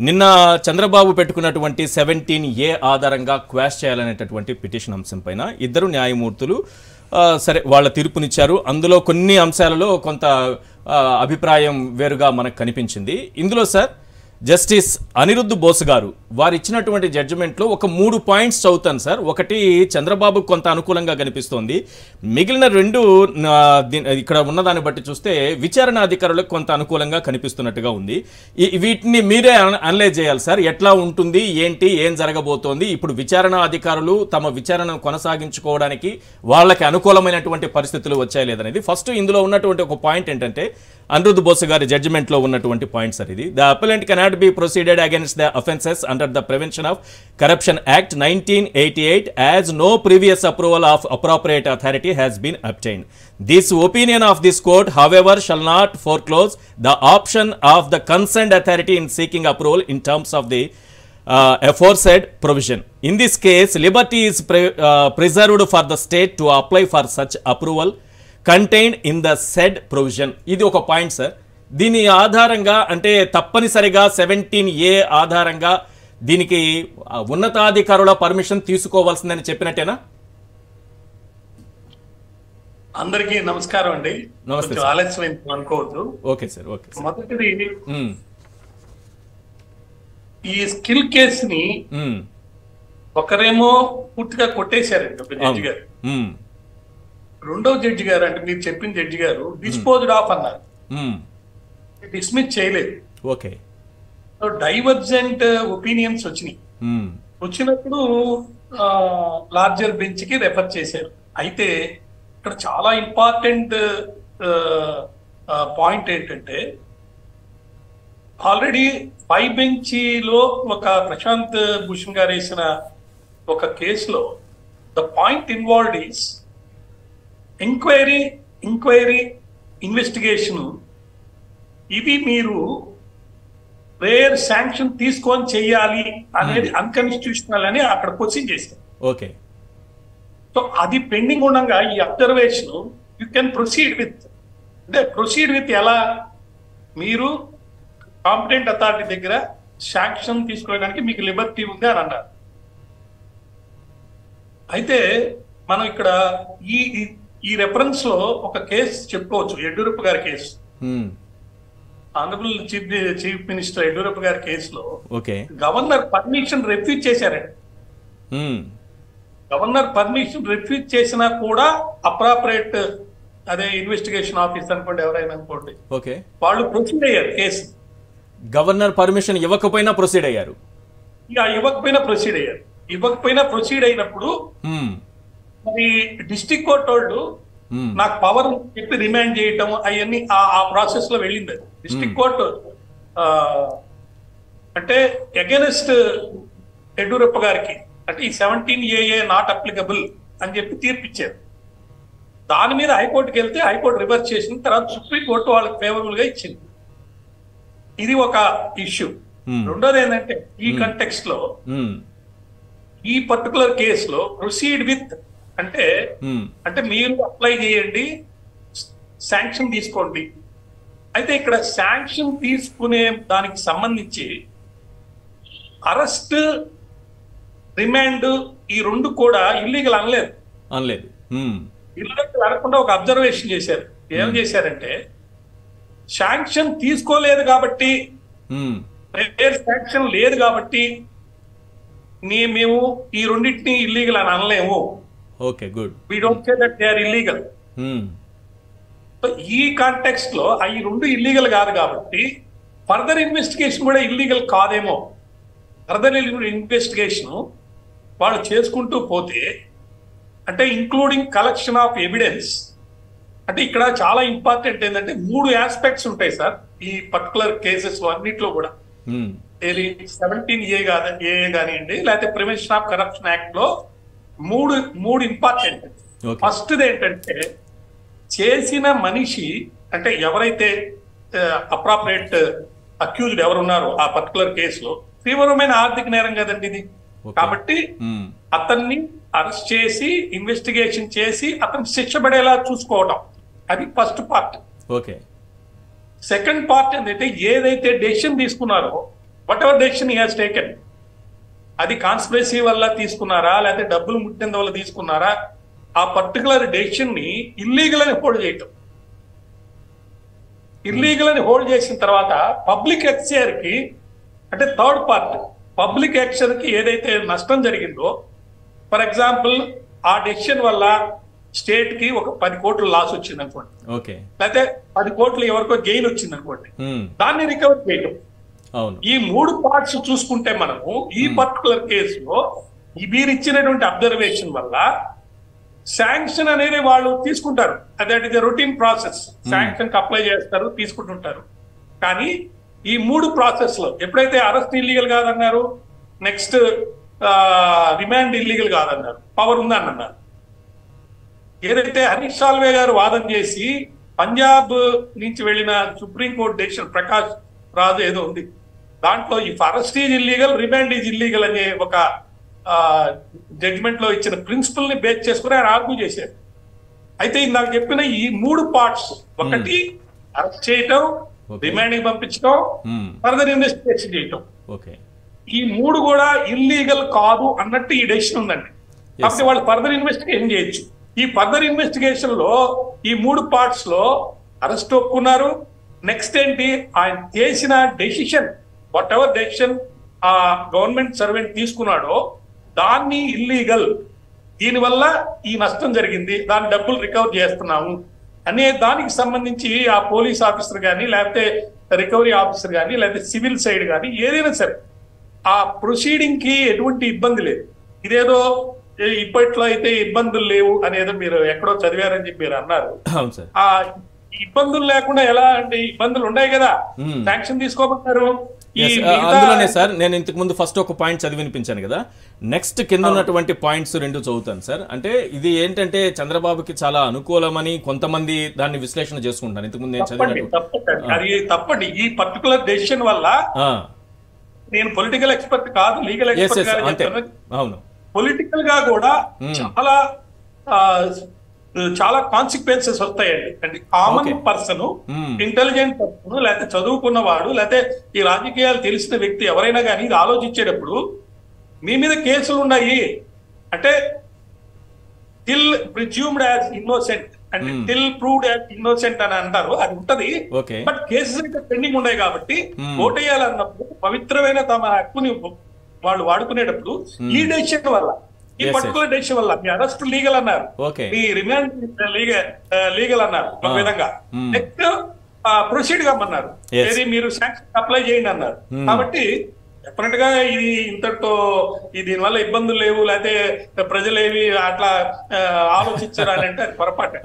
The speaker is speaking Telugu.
నిన్న చంద్రబాబు పెట్టుకున్నటువంటి 17A ఆధారంగా క్వాష్ చేయాలనేటటువంటి పిటిషన్ అంశం పైన ఇద్దరు న్యాయమూర్తులు సరే వాళ్ళ తీర్పునిచ్చారు. అందులో కొన్ని అంశాలలో కొంత అభిప్రాయం వేరుగా మనకు కనిపించింది. ఇందులో సార్ జస్టిస్ అనిరుద్ధ్ బోస్ గారు వారు ఇచ్చినటువంటి జడ్జిమెంట్లో ఒక 3 పాయింట్స్ చదువుతాను సార్. ఒకటి చంద్రబాబు కొంత అనుకూలంగా కనిపిస్తోంది, మిగిలిన 2 ఇక్కడ ఉన్నదాన్ని బట్టి చూస్తే విచారణ అధికారులకు కొంత అనుకూలంగా కనిపిస్తున్నట్టుగా ఉంది. వీటిని మీరే అనలైజ్ చేయాలి సార్. ఎట్లా ఉంటుంది, ఏంటి, ఏం జరగబోతోంది, ఇప్పుడు విచారణ అధికారులు తమ విచారణను కొనసాగించుకోవడానికి వాళ్ళకి అనుకూలమైనటువంటి పరిస్థితులు వచ్చాయి లేదనేది ఫస్ట్. ఇందులో ఉన్నటువంటి ఒక పాయింట్ ఏంటంటే అనిరుద్ధ్ బోస్ గారి జడ్జిమెంట్లో ఉన్నటువంటి పాయింట్ సార్ ఇది. The appellant cannot be proceeded against the offences under the prevention of corruption act 1988 as no previous approval of appropriate authority has been obtained. This opinion of this court, however, shall not foreclose the option of the concerned authority in seeking approval in terms of the aforesaid provision. In this case, liberty is preserved for the state to apply for such approval contained in the said provision. ఇది ఒక పాయింట్ సార్. దీని ఆధారంగా అంటే తప్పనిసరిగా 17A ఆధారంగా దీనికి ఉన్నతాధికారుల పర్మిషన్ తీసుకోవాల్సిందని చెప్పినట్టేనా? అందరికీ నమస్కారం అండి. నమస్తే. ఆలస్యం అనుకోవద్దు. Okay sir. ఓకే. మొదటిది ఈ స్కిల్ కేసుని ఒకరేమో పూర్తిగా కొట్టేశారండి ఒక జడ్జి గారు. రెండవ జడ్జి గారు అంటే మీరు చెప్పిన జడ్జి గారు డిస్పోజ్డ్ ఆఫ్ అన్నారు, డిస్మిస్ చేయలేదు. ఓకే. డైవర్జెంట్ ఒపీనియన్స్ వచ్చినాయి. వచ్చినప్పుడు లార్జర్ బెంచ్ కి రెఫర్ చేశారు. అయితే ఇక్కడ చాలా ఇంపార్టెంట్ పాయింట్ ఏంటంటే ఆల్రెడీ 5 బెంచ్లో ఒక ప్రశాంత్ భూషణ్ గారు వేసిన ఒక కేసులో the point involved is enquiry investigation. ఇవి మీరు రేర్ శాంక్షన్ తీసుకొని చెయ్యాలి అనేది అన్కాన్స్టిట్యూషనల్ అని అక్కడ క్వశ్చన్ చేశారు. ఓకే. సో అది పెండింగ్ ఉండగా ఈ observation you can proceed with, అంటే ప్రొసీడ్ విత్ ఎలా, మీరు కాంపిటెంట్ అథారిటీ దగ్గర శాంక్షన్ తీసుకోవడానికి మీకు లిబర్టీ ఉంది అని అన్నారు. అయితే మనం ఇక్కడ ఈ రెఫరెన్స్ లో ఒక కేసు చెప్పుకోవచ్చు, యడ్యూరప్ప గారి case. Honourable chief minister Yediyurappa గారి కేసులో గవర్నర్ పర్మిషన్ రిఫ్యూజ్ చేశారండి. గవర్నర్ పర్మిషన్ రిఫ్యూజ్ చేసినా కూడా అప్రాపరేట్ అదే ఇన్వెస్టిగేషన్ ఆఫీస్ అనుకోండి, ఎవరైనా అనుకోండి, వాళ్ళు ప్రొసీడ్ అయ్యారు కేసు. గవర్నర్ పర్మిషన్ ఇవ్వకపోయినా ప్రొసీడ్ అయ్యారు. ఇక ఇవ్వకపోయినా ప్రొసీడ్ అయినప్పుడు మరి డిస్ట్రిక్ట్ కోర్ట్ వాళ్ళు నాకు పవర్ చెప్పి రిమాండ్ చేయటం అవన్నీ ఆ ప్రాసెస్ లో వెళ్ళింది. డిస్ట్రిక్ట్ కోర్టు అంటే అగైనెస్ట్ యడ్యూరప్ప గారికి అంటే ఈ 17AA నాట్ అప్లికబుల్ అని చెప్పి తీర్పిచ్చారు. దాని మీద హైకోర్టుకి వెళ్తే హైకోర్టు రివర్స్ చేసిన తర్వాత సుప్రీంకోర్టు వాళ్ళకి ఫేవరబుల్ గా ఇచ్చింది. ఇది ఒక ఇష్యూ. రెండోది ఏంటంటే ఈ కంటెక్స్ట్ లో ఈ పర్టికులర్ కేసులో ప్రొసీడ్ విత్ అంటే మీరు అప్లై చేయండి, శాంక్షన్ తీసుకోండి. అయితే ఇక్కడ శాంక్షన్ తీసుకునే దానికి సంబంధించి అరెస్ట్, రిమాండ్ ఈ 2 కూడా ఇల్లీగల్ అనలేదు. ఇల్లీగల్ అనకుండా ఒక అబ్జర్వేషన్ చేశారు. ఏం చేశారంటే శాంక్షన్ తీసుకోలేదు కాబట్టి, శాంక్షన్ లేదు కాబట్టి మేము ఈ రెండింటిని ఇల్లీగల్ అని అనలేము. Okay, good. We don't say that they are illegal. So ఈ కాంటెక్స్ట్ లో ఈ 2 ఇల్లీగల్ కాదు కాబట్టి ఫర్దర్ ఇన్వెస్టిగేషన్ కూడా ఇల్లీగల్ కాదేమో. ఫర్దర్ ఇన్వెస్టిగేషన్ వాళ్ళు చేసుకుంటూ పోతే అంటే ఇంక్లూడింగ్ కలెక్షన్ ఆఫ్ ఎవిడెన్స్. అంటే ఇక్కడ చాలా ఇంపార్టెంట్ ఏంటంటే 3 ఆస్పెక్ట్స్ ఉంటాయి సార్ ఈ పర్టికులర్ కేసెస్ లో అన్నిట్లో కూడా. ఏది 17A కానివ్వండి, లేకపోతే ప్రివెన్షన్ ఆఫ్ కరప్షన్ యాక్ట్ లో మూడు ఇంపార్టెంట్. ఫస్ట్ ఏంటంటే చేసిన మనిషి అంటే ఎవరైతే అప్రాపరేట్ అక్యూజ్డ్ ఎవరున్నారో ఆ పర్టికులర్ కేసులో తీవ్రమైన ఆర్థిక నేరం కదండి ఇది. కాబట్టి అతన్ని అరెస్ట్ చేసి ఇన్వెస్టిగేషన్ చేసి అతను శిక్ష పడేలా చూసుకోవడం, అది first part. Okay. Second part ఏంటంటే ఏదైతే డెసిషన్ తీసుకున్నారో what ever decision he has taken, అది కాన్స్పిరసీ వల్ల తీసుకున్నారా లేకపోతే డబ్బులు ముట్టినందువల్ల తీసుకున్నారా, ఆ పర్టికులర్ డెసిషన్ ని ఇల్లీగల్ అని హోల్డ్ చేయటం. ఇల్లీగల్ అని హోల్డ్ చేసిన తర్వాత పబ్లిక్ ఎక్స్చేర్ కి, అంటే థర్డ్ పార్టీ పబ్లిక్ ఎక్స్చేర్ కి ఏదైతే నష్టం జరిగిందో, ఫర్ ఎగ్జాంపుల్ ఆ డెసిషన్ వల్ల స్టేట్ కి ఒక 10 కోట్లు లాస్ వచ్చింది అనుకోండి, లేకపోతే 10 కోట్లు ఎవరికో గెయిన్ వచ్చింది అనుకోండి, దాన్ని రికవర్ చేయటం. ఈ 3 పార్ట్స్ చూసుకుంటే మనము ఈ పర్టికులర్ కేసులో వీరు ఇచ్చినటువంటి అబ్జర్వేషన్ వల్ల శాంక్షన్ అనేది వాళ్ళు తీసుకుంటారు. That is routine process. Sanction కి అప్లై చేస్తారు, తీసుకుంటుంటారు. కానీ ఈ 3 ప్రాసెస్ లో ఎప్పుడైతే అరెస్ట్ ఇల్లీగల్ కాదన్నారు, నెక్స్ట్ రిమాండ్ ఇల్లీగల్ కాదన్నారు, పవర్ ఉందని అన్నారు. ఏదైతే హరీష్ సాల్వే గారు వాదన చేసి పంజాబ్ నుంచి వెళ్ళిన సుప్రీంకోర్టు డెసిషన్ ప్రకాష్ రాజు ఏదో ఉంది, దాంట్లో ఈ arrest is illegal, remand is illegal అనే ఒక జడ్జిమెంట్ లో ఇచ్చిన ప్రిన్సిపల్ ని బేస్ చేసుకుని ఆయన ఆర్గ్యూ చేశారు. అయితే నాకు చెప్పిన ఈ 3 పార్ట్స్, ఒకటి అరెస్ట్ చేయటం, రిమాండ్ పంపించడం, ఫర్దర్ ఇన్వెస్టిగేషన్ చేయటం, ఈ 3 కూడా ఇల్లీగల్ కాదు అన్నట్టు ఈ డెసిషన్ ఉందండి. కాబట్టి వాళ్ళు ఫర్దర్ ఇన్వెస్టిగేషన్ చేయొచ్చు. ఈ ఫర్దర్ ఇన్వెస్టిగేషన్ లో ఈ 3 పార్ట్స్ లో అరెస్ట్ ఒప్పుకున్నారు. నెక్స్ట్ ఏంటి, ఆయన చేసిన డెసిషన్, వాట్ ఎవర్ డెసిషన్ ఆ గవర్నమెంట్ సర్వెంట్ తీసుకున్నాడో దాన్ని ఇల్లీగల్, దీనివల్ల ఈ నష్టం జరిగింది, దాని డబ్బులు రికవర్ చేస్తున్నాము అనే దానికి సంబంధించి ఆ పోలీస్ ఆఫీసర్ కానీ, లేకపోతే రికవరీ ఆఫీసర్ కానీ, లేకపోతే సివిల్ సైడ్ కానీ ఏదైనా సరే ఆ ప్రొసీడింగ్ కి ఎటువంటి ఇబ్బంది లేదు. ఇదేదో ఇప్పట్లో అయితే ఇబ్బందులు లేవు అనేదో మీరు ఎక్కడో చదివారని చెప్పి మీరు అన్నారు. ఆ ఇబ్బందులు లేకుండా ఎలా అంటే ఇబ్బందులు ఉన్నాయి కదా, శాంక్షన్ తీసుకోమంటారు. అందులోనే సార్ నేను ఇంతకు ముందు ఫస్ట్ ఒక పాయింట్ చదివి వినిపించాను కదా, నెక్స్ట్ కింద ఉన్నటువంటి పాయింట్స్ 2 చదువుతాను సార్. అంటే ఇది ఏంటంటే చంద్రబాబుకి చాలా అనుకూలమని కొంతమంది దాన్ని విశ్లేషణ చేసుకుంటాను. ఇంతకు ముందు నేను చదివినట్టు అది తప్పండి. ఈ పర్టికులర్ డెసిషన్ వల్ల, నేను పొలిటికల్ ఎక్స్పర్ట్ కాదు, లీగల్ ఎక్స్పర్ట్, అవును, పొలిటికల్ గా కూడా చాలా కాన్సిక్వెన్సెస్ వస్తాయండి. అంటే కామన్ పర్సన్, ఇంటెలిజెంట్ పర్సన్, లేకపోతే చదువుకున్నవాడు, లేకపోతే ఈ రాజకీయాలు తెలిసిన వ్యక్తి ఎవరైనా కానీ ఇది ఆలోచించేటప్పుడు, మీ మీద కేసులు ఉన్నాయి అంటే టిల్ ప్రిజ్యూమ్డ్ యాజ్ ఇన్నోసెంట్ అంటే టిల్ ప్రూవ్డ్ యాజ్ ఇన్నోసెంట్ అని అంటారు, అది ఉంటది. బట్ కేసెస్ అయితే పెండింగ్ ఉన్నాయి కాబట్టి ఓటేయాలన్నప్పుడు పవిత్రమైన తమ హక్కుని వాళ్ళు వాడుకునేటప్పుడు ఈ డెసిషన్ వల్ల, ఈ పర్టికులర్ డెసిషన్ వల్ల మీ అరెస్ట్ లీగల్ అన్నారు, మీ రిమాండ్ లీగల్ అన్నారు ఒక విధంగా, నెక్స్ట్ ప్రొసీడ్ కమ్మన్నారు, మీరు శాంక్షన్ అప్లై చేయండి అన్నారు. కాబట్టి డెఫినెట్ గా ఇది ఇంతటితో దీనివల్ల ఇబ్బందులు లేవు, లేకపోతే ప్రజలేవి అట్లా ఆలోచించారు అని అంటే అది పొరపాటు.